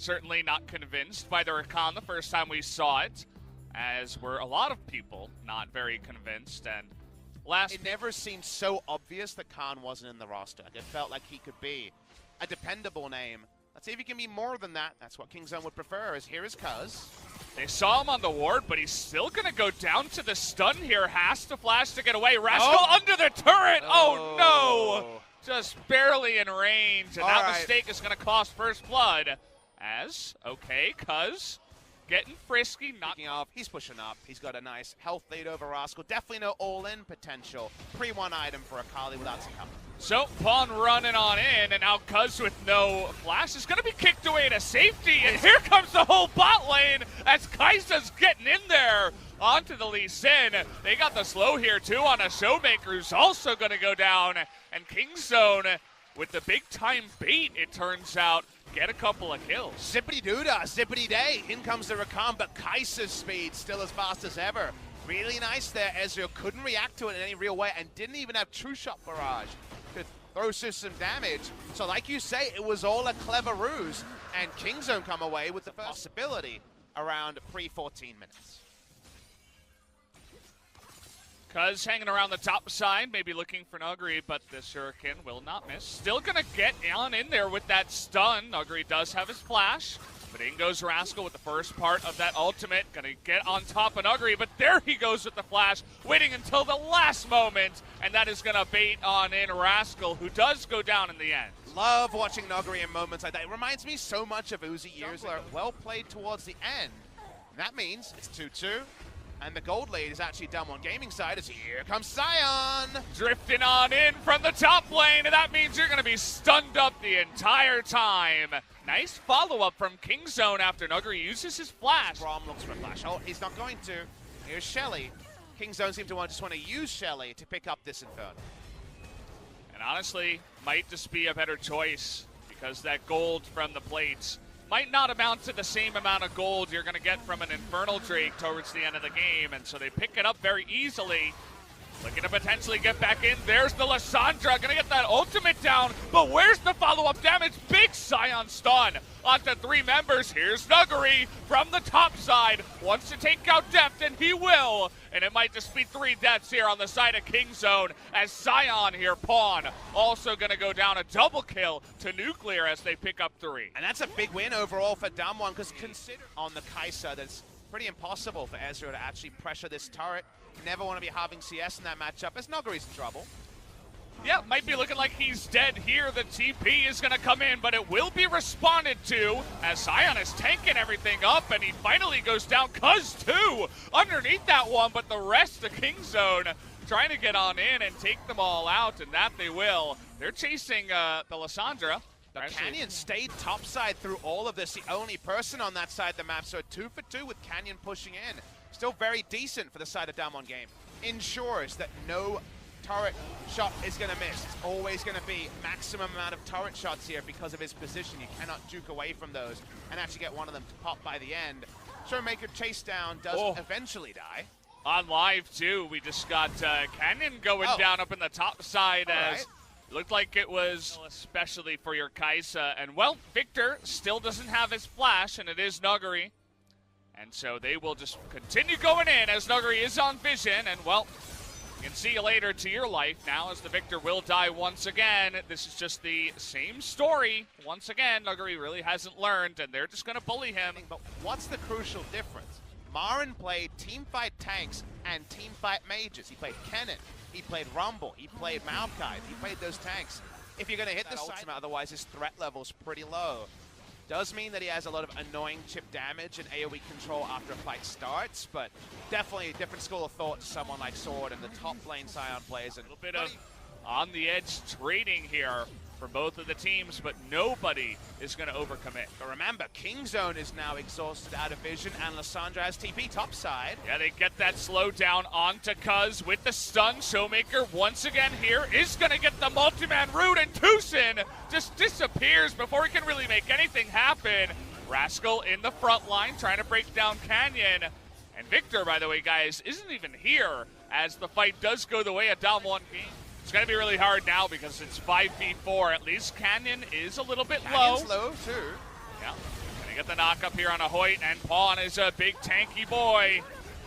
certainly not convinced by the Rakan the first time we saw it, as were a lot of people not very convinced. And it never seemed so obvious that Khan wasn't in the roster. It felt like he could be a dependable name. Let's see if he can be more than that. That's what Kingzone would prefer, is here is Cuz. They saw him on the ward, but he's still going to go down to the stun here. Has to flash to get away. Rascal under the turret. Oh, no. Just barely in range. And that mistake is going to cost first blood. As, okay, Cuz getting frisky. Knocking off. He's pushing up. He's got a nice health lead over Rascal. Definitely no all-in potential. Pre-1 item for Akali without some cover. So, Pawn running on in, and now Cuz with no flash is going to be kicked away to safety, and here comes the whole bot lane as Kai'Sa's getting in there onto the Lee Sin. They got the slow here, too, on a Showmaker who's also going to go down, and Kingzone with the big-time bait, it turns out, get a couple of kills. Zippity-doo-dah, zippity-day. In comes the Rakan, but Kai'Sa's speed still as fast as ever. Really nice there. Ezreal couldn't react to it in any real way and didn't even have True Shot Barrage to throw some damage. So like you say, it was all a clever ruse, and Kingzone come away with the possibility around pre-14 minutes. Cuz hanging around the top side, maybe looking for Nuguri, but the Shuriken will not miss. Still gonna get on in there with that stun. Nuguri does have his flash, but in goes Rascal with the first part of that ultimate. Gonna get on top of Nuguri, but there he goes with the flash, waiting until the last moment, and that is gonna bait on in Rascal, who does go down in the end. Love watching Nuguri in moments like that. It reminds me so much of Uzi years ago. Well played towards the end. And that means it's 2-2. And the gold lead is actually done on gaming side as here comes Sion. Drifting on in from the top lane, and that means you're going to be stunned up the entire time. Nice follow-up from Kingzone after Nuguri uses his flash. Braum looks for a flash. Oh, he's not going to. Here's Shelly. Kingzone seems to just want to use Shelly to pick up this Inferno. And honestly, might just be a better choice because that gold from the plates might not amount to the same amount of gold you're going to get from an Infernal Drake towards the end of the game, and so they pick it up very easily. Looking to potentially get back in. There's the Lissandra, going to get that ultimate down, but where's the follow-up damage? Big Sion stun onto 3 members. Here's Nuguri from the top side. Wants to take out Deft, and he will. And it might just be 3 deaths here on the side of Kingzone as Sion here, Pawn, also going to go down a double kill to Nuclear as they pick up 3. And that's a big win overall for Damwon, because consider on the Kai'Sa, that's pretty impossible for Ezreal to actually pressure this turret. Never want to be having CS in that matchup as Nuguri's in trouble. Yeah, might be looking like he's dead here. The TP is going to come in, but it will be responded to as Sion is tanking everything up, and he finally goes down. Cuz too underneath that one, but the rest of Kingzone trying to get on in and take them all out, and that they will. They're chasing the Lissandra. The Canyon stayed topside through all of this, the only person on that side of the map, so 2 for 2 with Canyon pushing in. Still very decent for the side of Damwon game. Ensures that no turret shot is going to miss. It's always going to be maximum amount of turret shots here because of his position. You cannot juke away from those and actually get one of them to pop by the end. Showmaker chase down does eventually die. On live too, we just got Canyon going down up in the top side as looked like it was especially for your Kai'Sa. And well, Victor still doesn't have his flash, and it is Nuguri. And so they will just continue going in as Nuguri is on vision. And well, you can see you later to your life now as the Victor will die once again. This is just the same story. Once again, Nuguri really hasn't learned, and they're just going to bully him. But what's the crucial difference? Marin played teamfight tanks and teamfight mages. He played Kennen, he played Rumble, he played Maokai, he played those tanks. If you're going to hit the ultimate, otherwise his threat level's pretty low. Does mean that he has a lot of annoying chip damage and AoE control after a fight starts, but definitely a different school of thought to someone like Sword and the top lane Sion plays. A little bit of on-the-edge trading here for both of the teams, but nobody is going to overcommit. But remember, Kingzone is now exhausted out of vision, and Lissandra has TP topside. Yeah, they get that slow down onto Cuz with the stun. Showmaker once again here is going to get the multi-man root, and Tucson just disappears before he can really make anything happen. Rascal in the front line trying to break down Canyon. And Victor, by the way, guys, isn't even here as the fight does go the way of Damwon game. It's going to be really hard now because it's 5v4. At least Canyon is a little bit low. Canyon's low, too. Yeah. Going get the knock up here on a Hoyt, and Pawn is a big tanky boy.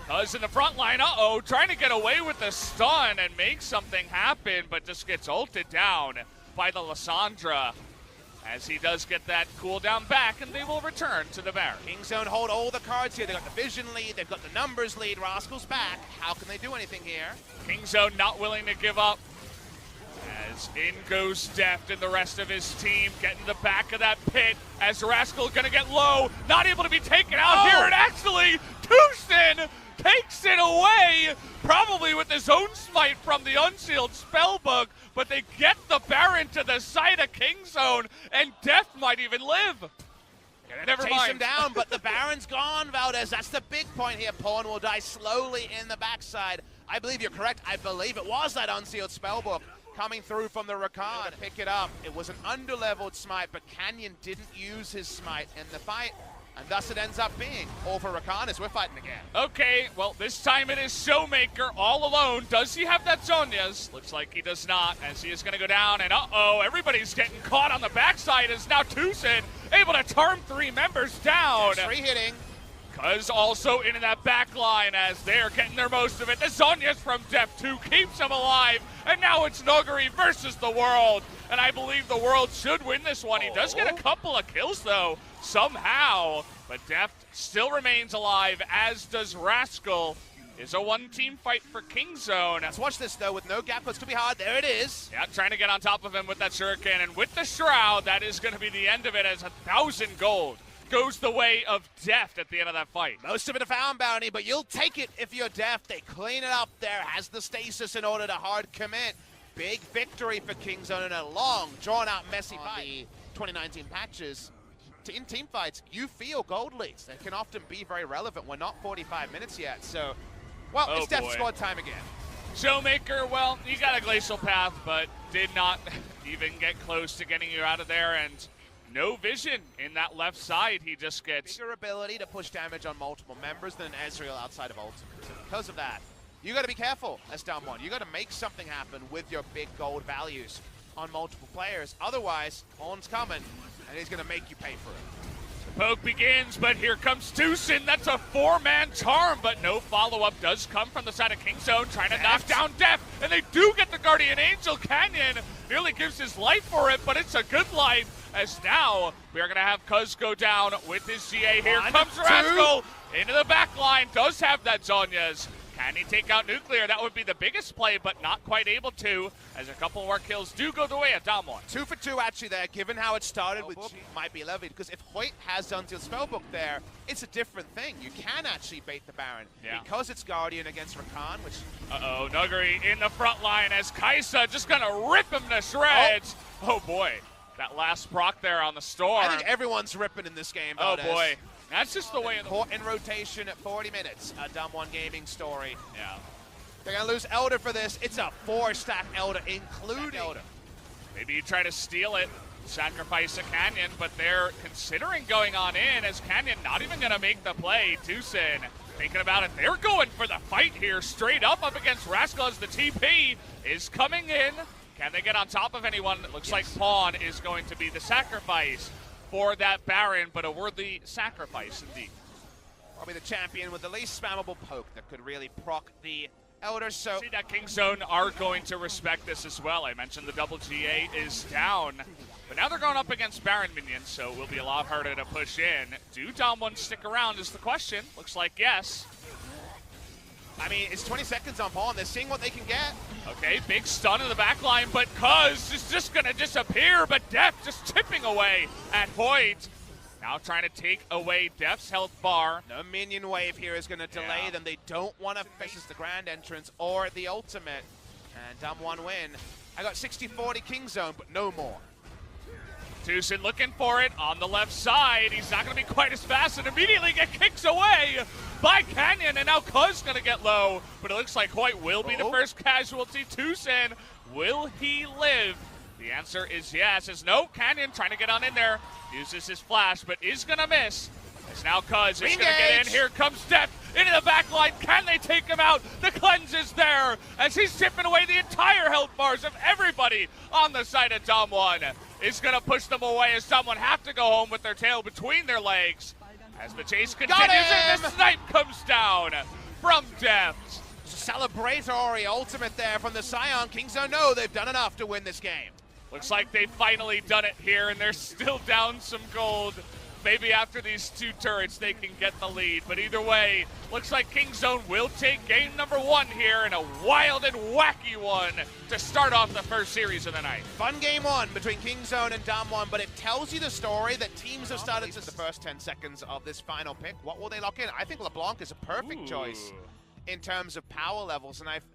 Cuz in the front line, uh-oh, trying to get away with the stun and make something happen, but just gets ulted down by the Lissandra. As he does get that cooldown back, and they will return to the Baron. Kingzone hold all the cards here. They've got the vision lead, they've got the numbers lead. Rascal's back. How can they do anything here? Kingzone not willing to give up. As in goes Deft and the rest of his team, getting the back of that pit. As Rascal gonna get low, not able to be taken out here, and actually, Tucson takes it away, probably with his own smite from the unsealed spellbook, but they get the Baron to the side of Kingzone, and Deft might even live. Never Chase mind. him down, but the Baron's gone, Valdez. That's the big point here. Pawn will die slowly in the backside. I believe you're correct. I believe it was that unsealed spellbook coming through from the Rakan. Pick it up. It was an underleveled smite, but Canyon didn't use his smite in the fight, and thus it ends up being all for Rakan as we're fighting again. Okay, well, this time it is Showmaker all alone. Does he have that Zhonya's? Looks like he does not, as he is going to go down, and uh-oh, everybody's getting caught on the backside as now Tucson able to turn 3 members down. Free hitting. Cuz also into that back line as they're getting their most of it. The Zhonya's from Deft 2 keeps him alive, and now it's Nuguri versus the World, and I believe the World should win this one. He does get a couple of kills, though, somehow, but Deft still remains alive, as does Rascal. It's a 1-team fight for Kingzone. Let's watch this, though, with no gap. It's going to be hard. There it is. Yeah, trying to get on top of him with that shuriken, and with the Shroud, that is going to be the end of it, as 1,000 gold goes the way of Deft at the end of that fight. Most of it a found bounty, but you'll take it if you're Deft. They clean it up there, has the stasis in order to hard commit. Big victory for Kingzone in a long, drawn-out, messy fight. The 2019 patches, in team fights, you feel gold leads. They can often be very relevant. We're not 45 minutes yet, so, well, it's Deft squad time again. Showmaker, well, you got a glacial path, but did not even get close to getting you out of there, and no vision in that left side. He just gets bigger ability to push damage on multiple members than Ezreal outside of ultimate. So because of that, you got to be careful as down one. You got to make something happen with your big gold values on multiple players. Otherwise, Pawn's coming, and he's going to make you pay for it. The poke begins, but here comes Tucson. That's a 4-man charm, but no follow-up does come from the side of Kingzone, trying to knock down Deft, and they do get the Guardian Angel. Canyon nearly gives his life for it, but it's a good life, as now we are going to have Cuz go down with his GA. Here comes Rascal into the back line, does have that Zhonya's. Can he take out Nuclear? That would be the biggest play, but not quite able to, as a couple more kills do go the way of Damwon. 2 for 2 actually there, given how it started with might be levied, because if Hoyt has Unsealed Spellbook there, it's a different thing. You can actually bait the Baron, because it's Guardian against Rakan, which... Uh-oh, Nuguri in the front line as Kaisa just gonna rip him to shreds. Oh boy, that last proc there on the Storm. I think everyone's ripping in this game, Oh Valdez. boy. That's just the way of the... Caught in rotation at 40 minutes. A Damwon Gaming story. Yeah. They're going to lose Elder for this. It's a 4-stack Elder, including Elder. Maybe you try to steal it, sacrifice a Canyon, but they're considering going on in, as Canyon not even going to make the play. Tucson thinking about it. They're going for the fight here, straight up against Rascal, as the TP is coming in. Can they get on top of anyone? It looks like Pawn is going to be the sacrifice for that Baron, but a worthy sacrifice indeed. Probably the champion with the least spammable poke that could really proc the Elder. So see that Kingzone are going to respect this as well. I mentioned the double GA is down, but now they're going up against Baron minions, so it will be a lot harder to push in. Do Damwon stick around is the question. Looks like yes. I mean, it's 20 seconds on Pawn. They're seeing what they can get. Okay, big stun in the back line, but Cuz is just going to disappear, but Deft just chipping away at Hoyt. Now trying to take away Deft's health bar. No minion wave here is going to delay them. They don't want to face the grand entrance or the ultimate. And Damwon win. I got 60-40 Kingzone, but no more. Tucson looking for it on the left side. He's not going to be quite as fast, and immediately get kicked away by Canyon, and now Cuz going to get low, but it looks like Hoyt will be the first casualty. Tucson, will he live? The answer is yes, as no, Canyon trying to get on in there, uses his flash, but is going to miss. As now Cuz is going to get in. Here comes Deft into the back line. Can they take him out? The cleanse is there as he's chipping away the entire health bars of everybody on the side of Damwon. is going to push them away as someone have to go home with their tail between their legs. As the chase continues and the snipe comes down from Deft. Celebratory ultimate there from the Scion. Kingzone know they've done enough to win this game. Looks like they've finally done it here, and they're still down some gold. Maybe after these 2 turrets they can get the lead, but either way, looks like Kingzone will take game number 1 here in a wild and wacky one to start off the first series of the night. Fun game 1 between Kingzone and Damwon, but it tells you the story that teams have started since the first 10 seconds of this final pick. What will they lock in? I think LeBlanc is a perfect choice in terms of power levels, and I've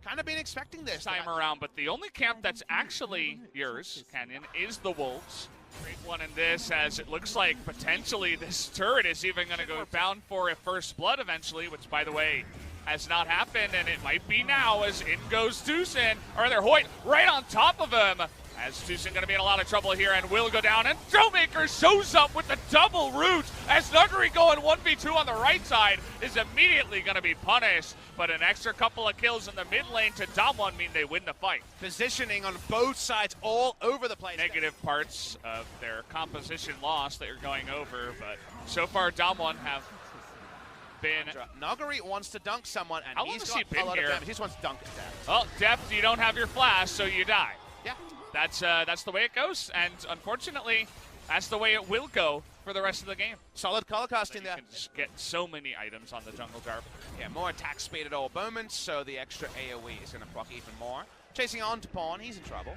kind of been expecting this time around, but the only camp that's actually yours, Canyon, is the Wolves. Great one in this, as it looks like potentially this turret is even going to go bound for a first blood eventually, which, by the way, has not happened, and it might be now as in goes Tucson, or their Hoyt right on top of him. As Tucson going to be in a lot of trouble here and will go down, and Showmaker shows up with the double root as Nuggery going 1v2 on the right side is immediately going to be punished, but an extra couple of kills in the mid lane to Damwon mean they win the fight. Positioning on both sides all over the place. Negative parts of their composition loss that you're going over, but so far Damwon have been... Nuggery wants to dunk someone, and he's got a lot of damage. He just wants to dunk at Deft. Oh, Deft, you don't have your flash, so you die. Yeah. That's the way it goes, and unfortunately, that's the way it will go for the rest of the game. Solid color casting there. You can just get so many items on the jungle Garp. Yeah, more attack speed at all moments, so the extra AoE is going to proc even more. Chasing on to Pawn, he's in trouble.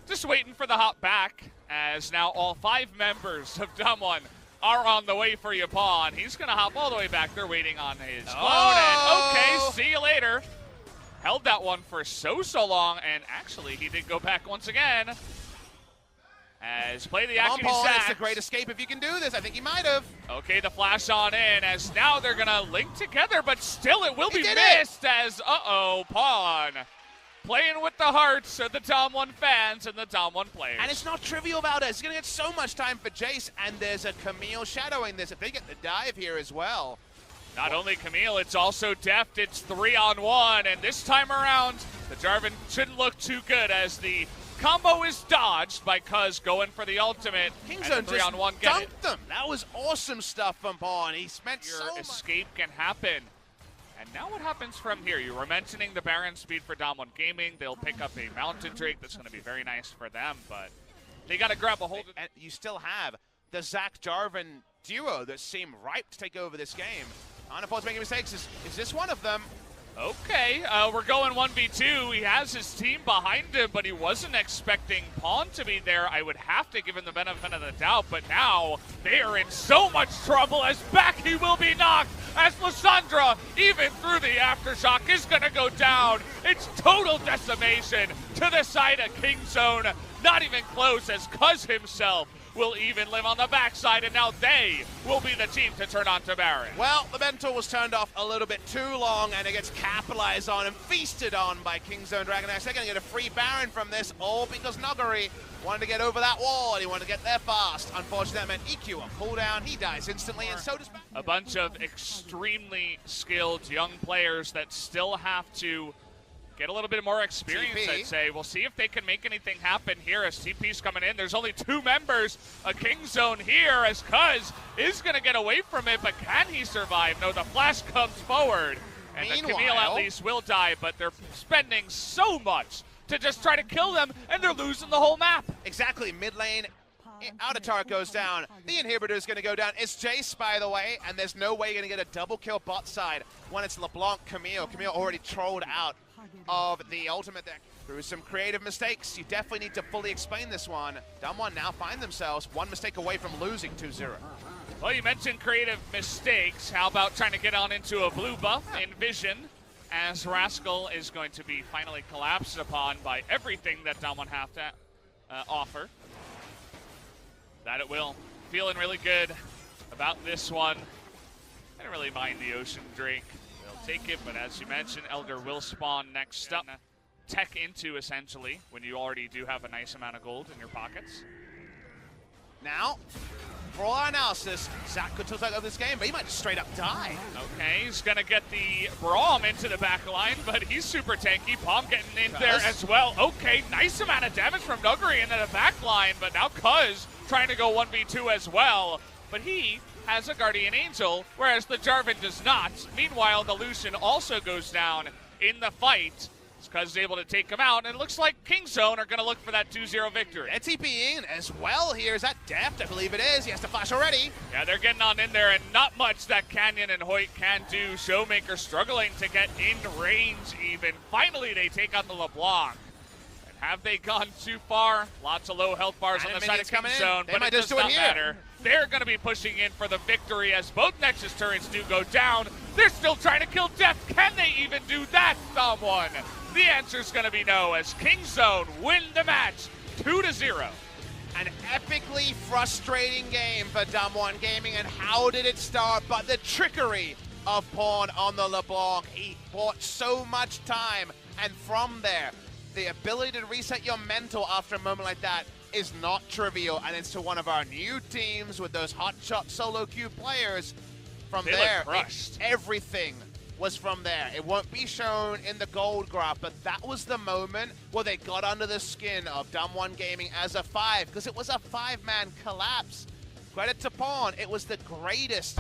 Just waiting for the hop back, as now all 5 members of Damwon are on the way for you, Pawn. He's going to hop all the way back. They're waiting on his clone, and okay, see you later. Held that one for so long, and actually he did go back once again. As play the Akini Pawn, Sax. it's the great escape if you can do this. I think he might have. Okay, the flash on in, as now they're gonna link together, but still it will be missed as, Pawn playing with the hearts of the Damwon fans and the Damwon players. And it's not trivial about it. He's gonna get so much time for Jace, and there's a Camille shadowing this. If they get the dive here as well. Not only Camille, it's also Deft. It's 3-on-1, and this time around, the Jarvan shouldn't look too good as the combo is dodged by Cuz going for the ultimate. Kingzone just dunked them. That was awesome stuff from Pawn. He spent so much. Your escape can happen. And now what happens from here? You were mentioning the Baron speed for Damwon Gaming. They'll pick up a Mountain Drake that's going to be very nice for them, but they got to grab a hold of it. And you still have the Zach Jarvan duo that seem ripe to take over this game. Anapo's making mistakes. Is this one of them? Okay, we're going 1v2. He has his team behind him, but he wasn't expecting Pawn to be there. I would have to give him the benefit of the doubt, but now they are in so much trouble as back he will be knocked as Lysandra, even through the Aftershock, is going to go down. It's total decimation to the side of Kingzone. Not even close, as Cuz himself will even live on the backside, and now they will be the team to turn on to Baron. Well, the mentor was turned off a little bit too long, and it gets capitalized on and feasted on by Kingzone Dragon Axe. They're going to get a free Baron from this, all because Nuggery wanted to get over that wall, and he wanted to get there fast. Unfortunately, that meant EQ on cooldown. He dies instantly, and so does Baron. A bunch of extremely skilled young players that still have to get a little bit more experience, TP. I'd say. We'll see if they can make anything happen here as TP's coming in. There's only 2 members of Kingzone here as Cuz is going to get away from it, but can he survive? No, the flash comes forward. And the Camille at least will die, but they're spending so much to just try to kill them, and they're losing the whole map. Exactly, mid lane. Outer turret goes down. The inhibitor is going to go down. It's Jace, by the way, and there's no way you're going to get a double kill bot side when it's LeBlanc Camille. Camille already trolled out of the ultimate deck. Through some creative mistakes, you definitely need to fully explain this one. Damwon now find themselves 1 mistake away from losing 2-0. Well, you mentioned creative mistakes. How about trying to get on into a blue buff in Vision, as Rascal is going to be finally collapsed upon by everything that Damwon have to offer. That it will. Feeling really good about this one. I didn't really mind the Ocean Drake. They'll take it, but as you mentioned, Elder will spawn next up. Tech into, essentially, when you already do have a nice amount of gold in your pockets. Now, for all our analysis, Zach could take over this game, but he might just straight up die. Okay, he's going to get the Braum into the back line, but he's super tanky. Palm getting in there as well. Okay, nice amount of damage from Nuguri into the back line, but now Cuz trying to go 1v2 as well. But he has a Guardian Angel, whereas the Jarvan does not. Meanwhile, the Lucian also goes down in the fight. Cuz is able to take him out, and it looks like Kingzone are going to look for that 2-0 victory. They're TPing as well here. Is that Deft? I believe it is. He has to flash already. Yeah, they're getting on in there, and not much that Canyon and Hoyt can do. Showmaker struggling to get in range even. Finally, they take out the LeBlanc. And have they gone too far? Lots of low health bars on the side of Kingzone, but it does not matter. They're going to be pushing in for the victory as both Nexus turrets do go down. They're still trying to kill Deft. Can they even do that, someone? The answer's going to be no, as Kingzone win the match 2-0. An epically frustrating game for Damwon Gaming, and how did it start? But the trickery of Pawn on the LeBlanc. He bought so much time, and from there, the ability to reset your mental after a moment like that is not trivial, and it's to one of our new teams with those hotshot solo queue players. From there, everything was from there. It won't be shown in the gold graph, but that was the moment where they got under the skin of Damwon Gaming as a 5, because it was a 5-man collapse. Credit to Pawn, it was the greatest.